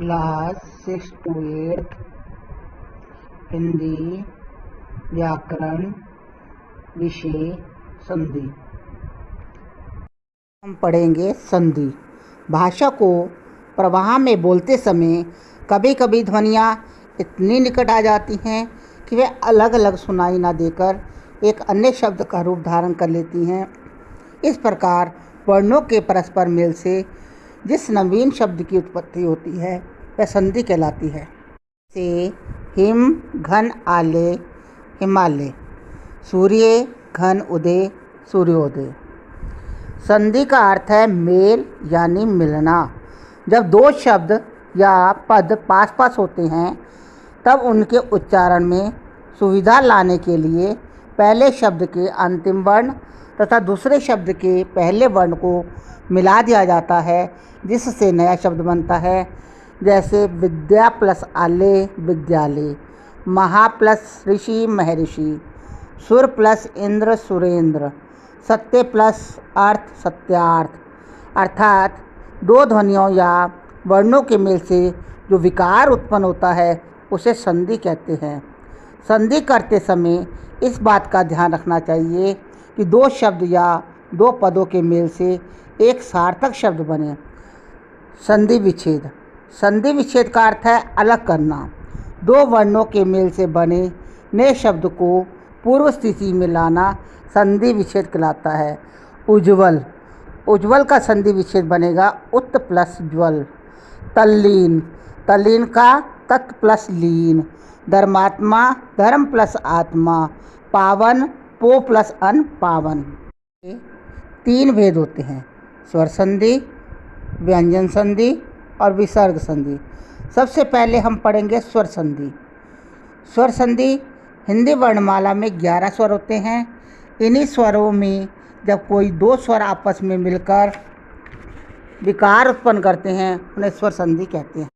Class 6 to 8 Hindi व्याकरण विषय संधि। हम पढ़ेंगे संधि। भाषा को प्रवाह में बोलते समय कभी कभी ध्वनियाँ इतनी निकट आ जाती हैं कि वे अलग अलग सुनाई ना देकर एक अन्य शब्द का रूप धारण कर लेती हैं। इस प्रकार वर्णों के परस्पर मेल से जिस नवीन शब्द की उत्पत्ति होती है वह संधि कहलाती है। से हिम घन आले हिमालय, सूर्य घन उदय सूर्योदय। संधि का अर्थ है मेल यानी मिलना। जब दो शब्द या पद पास पास होते हैं तब उनके उच्चारण में सुविधा लाने के लिए पहले शब्द के अंतिम वर्ण तथा दूसरे शब्द के पहले वर्ण को मिला दिया जाता है, जिससे नया शब्द बनता है। जैसे विद्या प्लस आले विद्यालय, महा प्लस ऋषि महर्षि, सुर प्लस इंद्र सुरेंद्र, सत्य प्लस अर्थ सत्यार्थ। अर्थात दो ध्वनियों या वर्णों के मेल से जो विकार उत्पन्न होता है उसे संधि कहते हैं। संधि करते समय इस बात का ध्यान रखना चाहिए कि दो शब्द या दो पदों के मेल से एक सार्थक शब्द बने। संधि विच्छेद। संधि विच्छेद का अर्थ है अलग करना। दो वर्णों के मेल से बने नए शब्द को पूर्व स्थिति में लाना संधि विच्छेद कहलाता है। उज्ज्वल। उज्ज्वल का संधि विच्छेद बनेगा उत प्लस ज्वल। तल्लीन। तल्लीन का तत् प्लस लीन। धर्मात्मा धर्म प्लस आत्मा। पावन पो प्लस अन पावन। तीन भेद होते हैं, स्वर संधि, व्यंजन संधि और विसर्ग संधि। सबसे पहले हम पढ़ेंगे स्वर संधि। स्वर संधि हिंदी वर्णमाला में 11 स्वर होते हैं। इन्हीं स्वरों में जब कोई दो स्वर आपस में मिलकर विकार उत्पन्न करते हैं उन्हें स्वर संधि कहते हैं।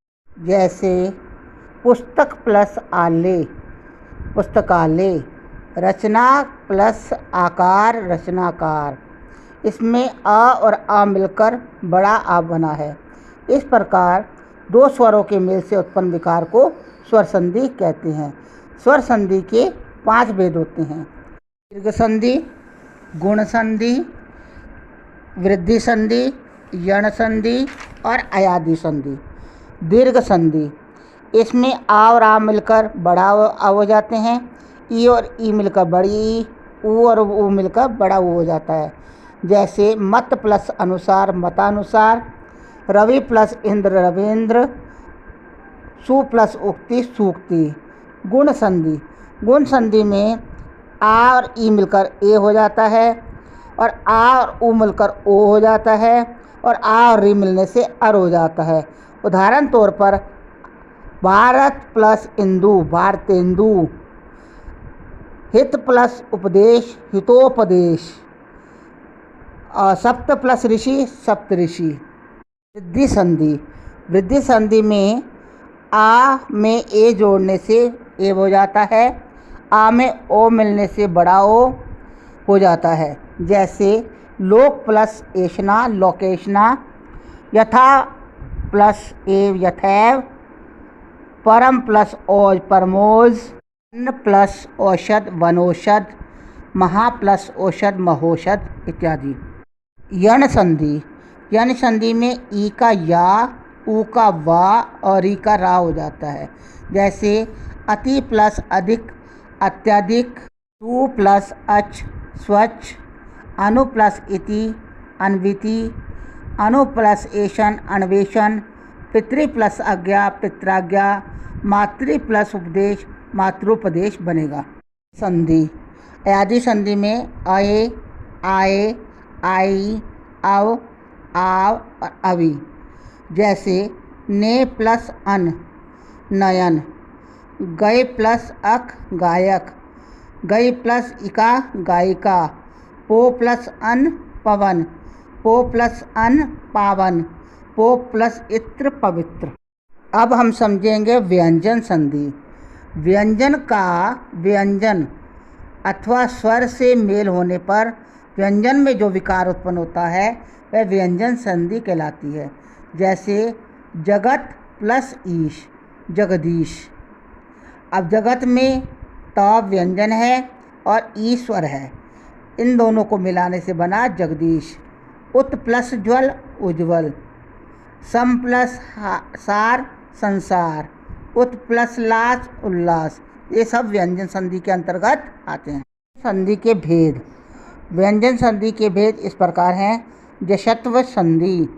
जैसे पुस्तक प्लस आले पुस्तकालय, रचना प्लस आकार रचनाकार। इसमें अ और आ मिलकर बड़ा आ बना है। इस प्रकार दो स्वरों के मेल से उत्पन्न विकार को स्वर संधि कहते हैं। स्वर संधि के 5 भेद होते हैं, दीर्घ संधि, गुण संधि, वृद्धि संधि, यण संधि और अयादि संधि। दीर्घ संधि, इसमें आ और आ मिलकर बड़ा आ हो जाते हैं। ई और ई मिलकर बड़ी ई, ऊ और ऊ मिलकर बड़ा ऊ हो जाता है। जैसे मत प्लस अनुसार मतानुसार, रवि प्लस इंद्र रविंद्र, सु प्लस उक्ति सूक्ति। गुण संधि। गुण संधि में आ और ई मिलकर ए हो जाता है और आ और ऊ मिलकर ओ हो जाता है और आ और री मिलने से अर हो जाता है। उदाहरण तौर पर भारत प्लस इंदु भारतेंदु, हित प्लस उपदेश हितोपदेश, सप्त प्लस ऋषि सप्त ऋषि। वृद्धि संधि। वृद्धि संधि में आ में ए जोड़ने से ए हो जाता है, आ में ओ मिलने से बड़ा ओ हो जाता है। जैसे लोक प्लस एषणा लोकेशना, यथा प्लस एव यथैव, परम प्लस ओज परमोज, अन्न प्लस औषध वनौषध, महा प्लस औषध महोषध इत्यादि। यण संधि। यण संधि में ई का या, ऊ का वा और ई का रा हो जाता है। जैसे अति प्लस अधिक अत्यधिक, तु प्लस अच स्वच्छ, अनु प्लस इति अन्विति, अनु प्लस एषण अन्वेषण, पितृ प्लस आज्ञा पित्राज्ञा, मातृ प्लस उपदेश मातृोपदेश बनेगा। संधि। अयादि संधि में अये आए आई अव आव और अवि। जैसे ने प्लस अन नयन, गए प्लस अक गायक, गई प्लस इका गायिका, पो प्लस अन पवन, पो प्लस अन पावन, पो प्लस इत्र पवित्र। अब हम समझेंगे व्यंजन संधि। व्यंजन का व्यंजन अथवा स्वर से मेल होने पर व्यंजन में जो विकार उत्पन्न होता है वह व्यंजन संधि कहलाती है। जैसे जगत प्लस ईश, जगदीश। अब जगत में त व्यंजन है और ईश्वर है, इन दोनों को मिलाने से बना जगदीश। उत प्लस ज्वल, उज्ज्वल। सम प्लस सार, संसार। उत प्लस लास, उल्लास। ये सब व्यंजन संधि के अंतर्गत आते हैं। संधि के भेद। व्यंजन संधि के भेद इस प्रकार हैं। जशत्व संधि।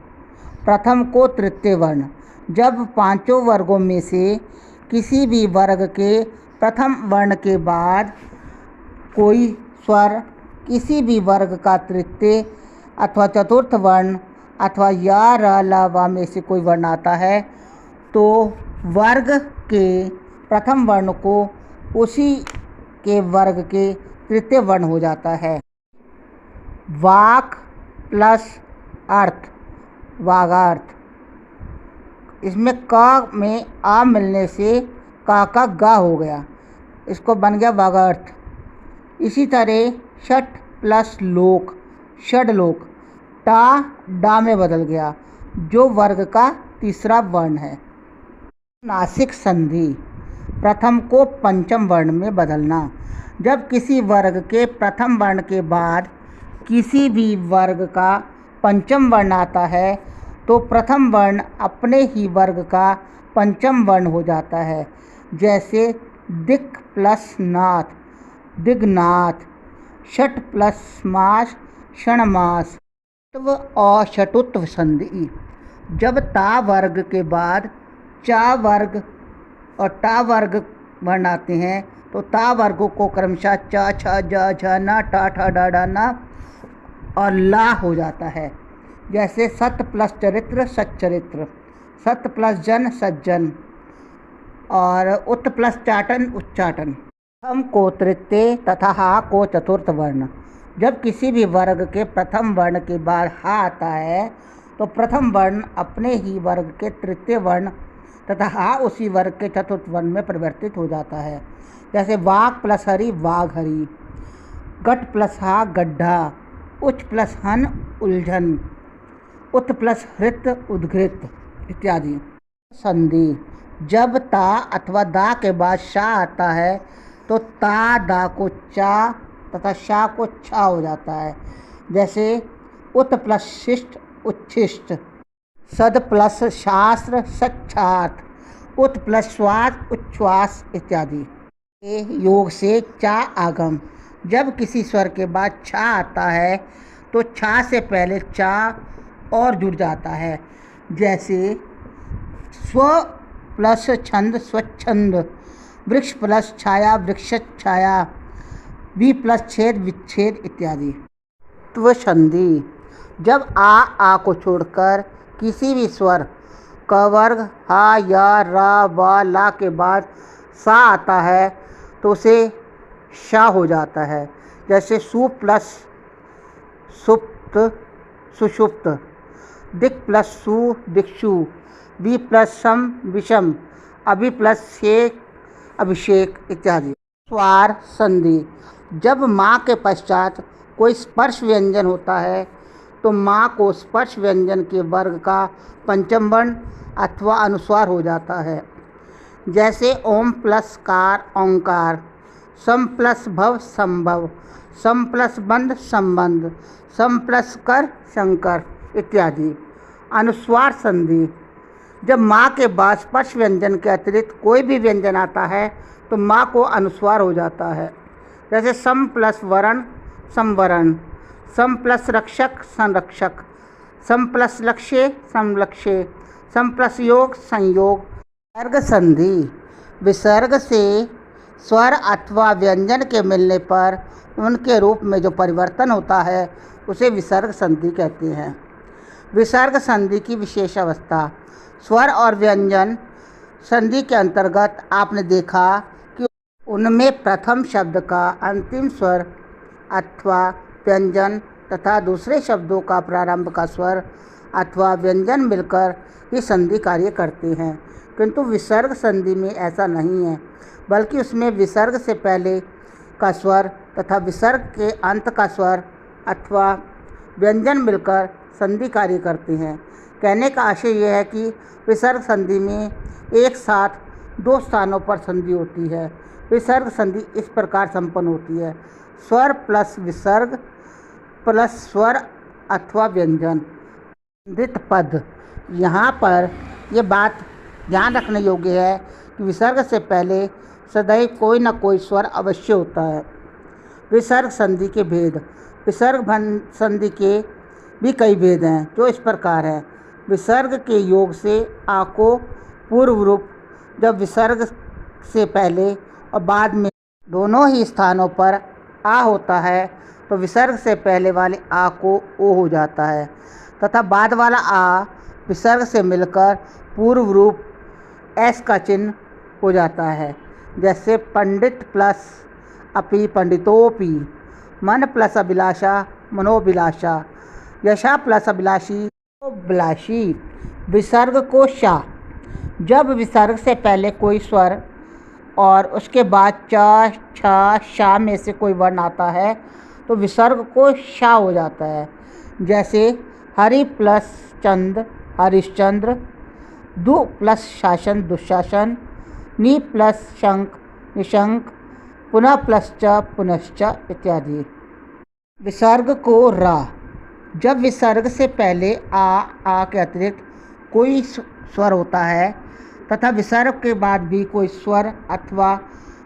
प्रथम को तृतीय वर्ण। जब पांचों वर्गों में से किसी भी वर्ग के प्रथम वर्ण के बाद कोई स्वर किसी भी वर्ग का तृतीय अथवा चतुर्थ वर्ण अथवा या र ल व में से कोई वर्ण आता है तो वर्ग के प्रथम वर्ण को उसी के वर्ग के तृतीय वर्ण हो जाता है। वाक प्लस अर्थ, वागार्थ। इसमें क में आ मिलने से का गा हो गया, इसको बन गया वागार्थ। इसी तरह षट प्लस लोक, षडलोक। टा डा में बदल गया, जो वर्ग का तीसरा वर्ण है। नासिक संधि। प्रथम को पंचम वर्ण में बदलना। जब किसी वर्ग के प्रथम वर्ण के बाद किसी भी वर्ग का पंचम वर्ण आता है तो प्रथम वर्ण अपने ही वर्ग का पंचम वर्ण हो जाता है। जैसे दिक् प्लस नाथ, दिग्नाथ। षट प्लस मास, षणमास। और षटुत्व संधि। जब ता वर्ग के बाद चा वर्ग और टा वर्ग वर्ण आते हैं तो ता वर्गों को क्रमशः च छ ज झ न टा ठा डा डा न और ला हो जाता है। जैसे सत प्लस चरित्र, सच्चरित्र। सत प्लस जन, सज्जन। और उत प्लस चाटन, उच्चाटन। प्रथम को तृतीय तथा हा को चतुर्थ वर्ण। जब किसी भी वर्ग के प्रथम वर्ण के बाद हा आता है तो प्रथम वर्ण अपने ही वर्ग के तृतीय वर्ण तथा हा उसी वर्ग के चतुर्थ वर्ण में परिवर्तित हो जाता है। जैसे वाक प्लस हरि, वाघ हरि। गट प्लस हा, गड्ढा। उच प्लस हन, उलझन। उत प्लस हृत, उद्घृत इत्यादि। संधि। जब ता अथवा दा के बाद शा आता है तो ता दा को चा तथा शा को छा हो जाता है। जैसे उत प्लस शिष्ट, उच्छिष्ट। सद प्लस शास्त्र, सच्छार्थ। उत प्लस श्वास, उच्छ्वास इत्यादि। योग से चा आगम। जब किसी स्वर के बाद छा आता है तो छा से पहले चा और जुड़ जाता है। जैसे स्व प्लस छंद, स्वच्छंद। वृक्ष प्लस छाया, वृक्षच्छाया। वि प्लस छेद, विच्छेद इत्यादि। त्व संधि। जब आ को छोड़कर किसी भी स्वर क वर्ग हा या रा व ला के बाद सा आता है तो उसे शा हो जाता है। जैसे सु प्लस सुप्त, सुषुप्त। दिक् प्लस सु, दिक्षु। वि प्लस सम, विषम। अभि प्लस शेख, अभिषेक इत्यादि। स्वर संधि। जब माँ के पश्चात कोई स्पर्श व्यंजन होता है तो माँ को स्पर्श व्यंजन के वर्ग का पंचम वर्ण अथवा अनुस्वार हो जाता है। जैसे ओम प्लस कार, ओंकार। सम प्लस भव, संभव। सम प्लस बंध, संबंध। सम प्लस कर, शंकर इत्यादि। अनुस्वार संधि। जब माँ के बाद स्पर्श व्यंजन के अतिरिक्त कोई भी व्यंजन आता है तो माँ को अनुस्वार हो जाता है। जैसे सम प्लस वरण, संवरण। सम प्लस रक्षक, संरक्षक। सम प्लस लक्ष्य, संलक्ष्य। सम प्लस योग, संयोग। विसर्ग संधि। विसर्ग से स्वर अथवा व्यंजन के मिलने पर उनके रूप में जो परिवर्तन होता है उसे विसर्ग संधि कहते हैं। विसर्ग संधि की विशेष अवस्था। स्वर और व्यंजन संधि के अंतर्गत आपने देखा कि उनमें प्रथम शब्द का अंतिम स्वर अथवा व्यंजन तथा दूसरे शब्दों का प्रारंभ का स्वर अथवा व्यंजन मिलकर ही संधि कार्य करते हैं। किंतु विसर्ग संधि में ऐसा नहीं है, बल्कि उसमें विसर्ग से पहले का स्वर तथा विसर्ग के अंत का स्वर अथवा व्यंजन मिलकर संधि कार्य करते हैं। कहने का आशय यह है कि विसर्ग संधि में एक साथ दो स्थानों पर संधि होती है। विसर्ग संधि इस प्रकार संपन्न होती है: स्वर प्लस विसर्ग प्लस स्वर अथवा व्यंजन। संधित पद। यहाँ पर यह बात ध्यान रखने योग्य है कि विसर्ग से पहले सदैव कोई न कोई स्वर अवश्य होता है। विसर्ग संधि के भेद। विसर्ग संधि के भी कई भेद हैं, जो इस प्रकार हैं: विसर्ग के योग से आ को पूर्व रूप जब विसर्ग से पहले और बाद में दोनों ही स्थानों पर आ होता है तो विसर्ग से पहले वाले आ को ओ हो जाता है, तथा बाद वाला आ विसर्ग से मिलकर पूर्व रूप एस का चिन्ह हो जाता है। जैसे पंडित प्लस अपि पंडितोपि, मन प्लस अभिलाषा मनोभिलाषा, यशा प्लस अभिलाषी अभिलाषी। विसर्ग को शा। जब विसर्ग से पहले कोई स्वर और उसके बाद च छ शा में से कोई वर्ण आता है तो विसर्ग को शा हो जाता है। जैसे हरि प्लस चंद हरिश्चंद्र, दु प्लस शासन दुशासन, नि प्लस शंख निशंक, पुनः प्लस च पुनश्च इत्यादि। विसर्ग को रा। जब विसर्ग से पहले आ के अतिरिक्त कोई स्वर होता है तथा विसर्ग के बाद भी कोई स्वर अथवा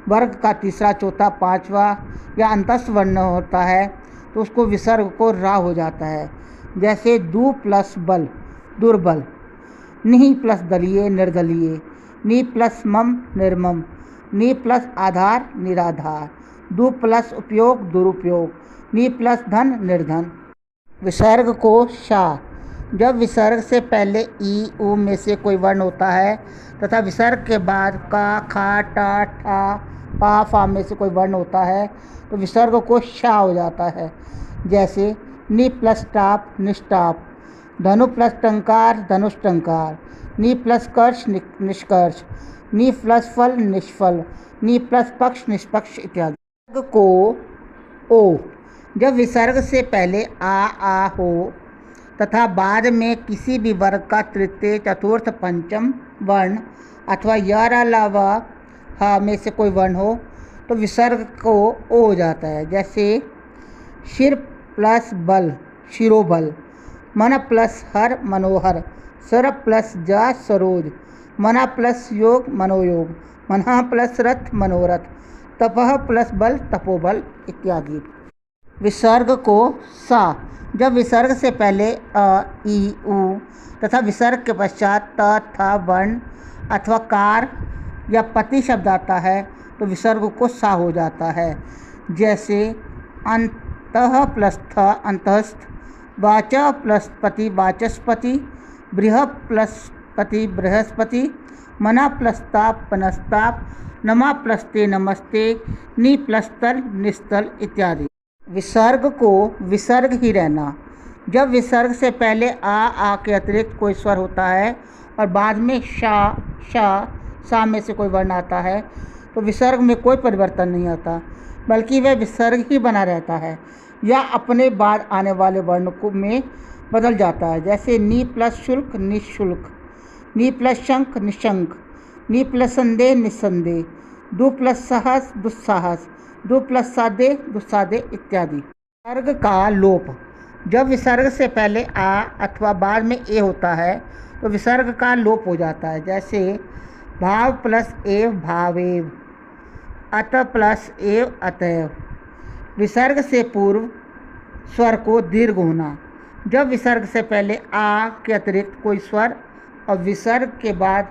वर्ग का तीसरा चौथा पांचवा या अंतस्थ वर्ण होता है तो उसको विसर्ग को रा हो जाता है। जैसे दु प्लस बल दुर्बल, नि प्लस दलीय निर्दलीय, नि प्लस मम निर्मम, नि प्लस आधार निराधार, दु प्लस उपयोग दुरुपयोग, नि प्लस धन निर्धन। विसर्ग को शा। जब विसर्ग से पहले ई उ में से कोई वर्ण होता है तथा विसर्ग के बाद का खा टा ठा पा फा में से कोई वर्ण होता है तो विसर्ग को शा हो जाता है। जैसे नि प्लस टाप निष्टाप, धनु प्लस टंकार धनुष टंकार, नि प्लस कर्ष निष्कर्ष, नि प्लस फल निष्फल, नि प्लस पक्ष निष्पक्ष इत्यादि। विसर्ग को ओ। जब विसर्ग से पहले आ हो तथा बाद में किसी भी वर्ग का तृतीय चतुर्थ पंचम वर्ण अथवा य व ह में से कोई वर्ण हो तो विसर्ग को ओ हो जाता है। जैसे शिर प्लस बल शिरोबल, मन प्लस हर मनोहर, सर प्लस जा सरोज, मना प्लस योग मनोयोग, मना प्लस रथ मनोरथ, तपह प्लस बल तपोबल इत्यादि। विसर्ग को सा। जब विसर्ग से पहले अ ई उ तथा विसर्ग के पश्चात त थ वर्ण अथवा कार या पति शब्द आता है तो विसर्ग को सा हो जाता है। जैसे अंतः प्लस थ अंतस्थ, वाच प्लस पति वाचस्पति, बृह प्लस पति बृहस्पति, मना प्लस ताप पनस्ताप, नमा प्लस ते नमस्ते, नि प्लस तल निस्तल इत्यादि। विसर्ग को विसर्ग ही रहना। जब विसर्ग से पहले आ के अतिरिक्त कोई स्वर होता है और बाद में शा सा में से कोई वर्ण आता है तो विसर्ग में कोई परिवर्तन नहीं आता, बल्कि वह विसर्ग ही बना रहता है या अपने बाद आने वाले वर्ण को में बदल जाता है। जैसे नी प्लस शुल्क निःशुल्क, नी प्लस शंख निशंक, नी प्लस संदेह निस्संदेह, दु प्लस साहस दुस्साहस, दु प्लस सादे दुस्सादे इत्यादि। विसर्ग का लोप। जब विसर्ग से पहले आ अथवा बाद में ए होता है तो विसर्ग का लोप हो जाता है। जैसे भाव प्लस एव भावेव, अत प्लस एव अतएव। विसर्ग से पूर्व स्वर को दीर्घ होना। जब विसर्ग से पहले आ के अतिरिक्त कोई स्वर और विसर्ग के बाद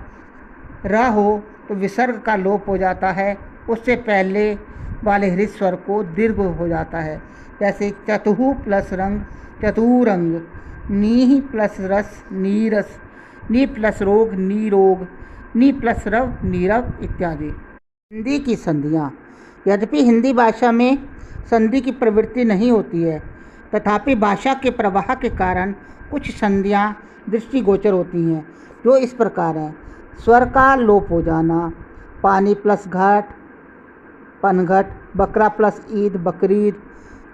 र हो तो विसर्ग का लोप हो जाता है, उससे पहले वाले हृदय स्वर को दीर्घ हो जाता है। जैसे चतुहु प्लस रंग चतुरंग, नी प्लस रस नीरस, नी प्लस रोग नीरोग, नी प्लस रव नीरव इत्यादि। हिंदी की संधियाँ। यद्यपि हिंदी भाषा में संधि की प्रवृत्ति नहीं होती है, तथापि भाषा के प्रवाह के कारण कुछ संधियाँ दृष्टिगोचर होती हैं, जो इस प्रकार हैं: स्वर का लोप हो जाना, पानी प्लस घाट पनघट, बकरा प्लस ईद बकरीद,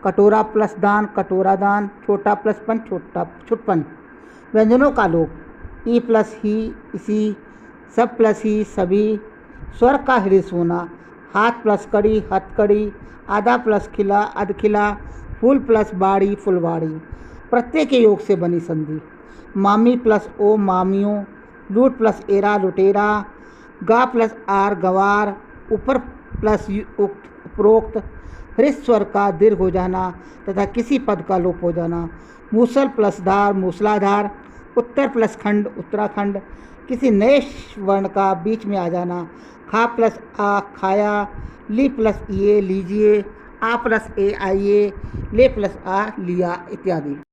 कटोरा प्लस दान कटोरा दान, छोटा प्लस पन छोटा छुटपन। व्यंजनों का लोप: ई प्लस ही इसी, सब प्लस ही सभी, स्वर का हृदय सोना, हाथ प्लस कड़ी हथकड़ी, आधा प्लस खिला अधखिला, फूल प्लस बाड़ी फुलवाड़ी। प्रत्यय के योग से बनी संधि। मामी प्लस ओ मामियों, लूट प्लस एरा लुटेरा, गा प्लस आर गवार, ऊपर प्लस उपरोक्त, हृस्व स्वर का दीर्घ हो जाना तथा किसी पद का लोप हो जाना। मूसल प्लस धार मूसलाधार, उत्तर प्लस खंड उत्तराखंड, किसी नए वर्ण का बीच में आ जाना। खा प्लस आ खाया, ली प्लस ये लीजिए, आ प्लस ए आइए, ले प्लस आ लिया इत्यादि।